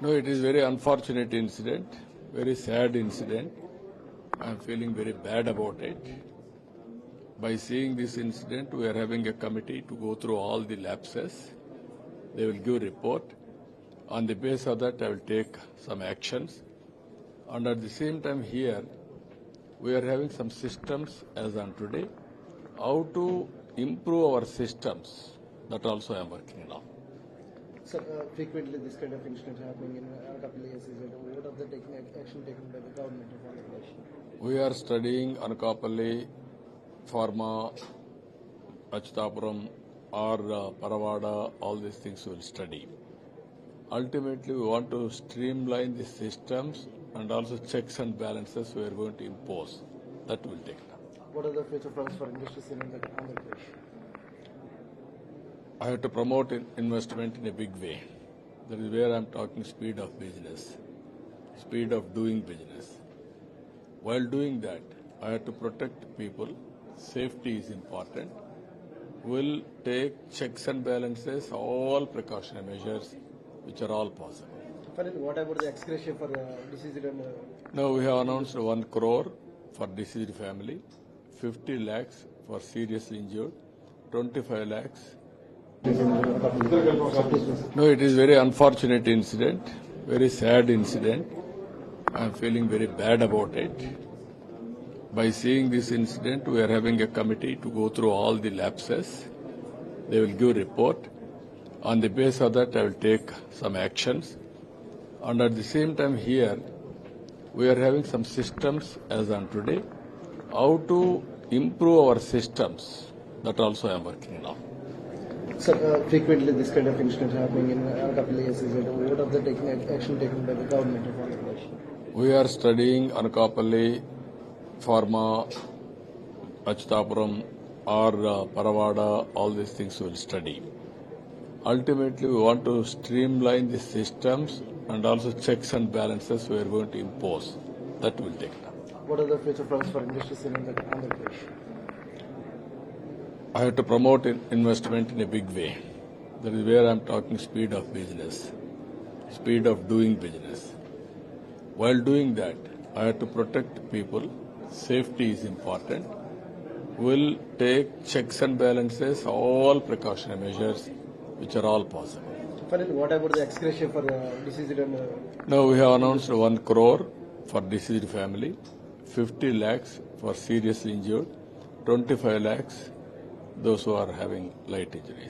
No, it is very unfortunate incident, very sad incident. I am feeling very bad about it. By seeing this incident, we are having a committee to go through all the lapses. They will give report. On the basis of that, I will take some actions. And at the same time here, we are having some systems as on today. How to improve our systems, that also I am working on. Sir, frequently this kind of incidents happening in a couple of years. What are the action taken by the government on the question? We are studying Anakapalli, Pharma, Achutapuram or Paravada, all these things we will study. Ultimately, we want to streamline the systems and also checks and balances we are going to impose. That will take time. What are the future plans for industries in Andhra Pradesh? I have to promote investment in a big way. That is where I am talking speed of business, speed of doing business. While doing that, I have to protect people. Safety is important. We'll take checks and balances, all precautionary measures, which are all possible. Finally, what about the ex-gratia for deceased and... Now we have announced 1 crore for deceased family, 50 lakhs for seriously injured, 25 lakhs. No, it is very unfortunate incident, very sad incident. I am feeling very bad about it. By seeing this incident, we are having a committee to go through all the lapses. They will give report. On the basis of that, I will take some actions. And at the same time here, we are having some systems as on today. How to improve our systems, that also I am working on. Sir, frequently this kind of incidents happening in a couple of years. What are the action taken by the government on the question? We are studying Anakapalli, Pharma, Achutapuram or Paravada, all these things we will study. Ultimately, we want to streamline the systems and also checks and balances we are going to impose. That will take time. What are the future plans for industries in Andhra Pradesh? I have to promote investment in a big way. That is where I am talking speed of business, speed of doing business. While doing that, I have to protect people. Safety is important. We'll take checks and balances, all precautionary measures, which are all possible. Finally, what about the ex-gratia for deceased and... Now we have announced 1 crore for deceased family, 50 lakhs for seriously injured, 25 lakhs those who are having light injuries.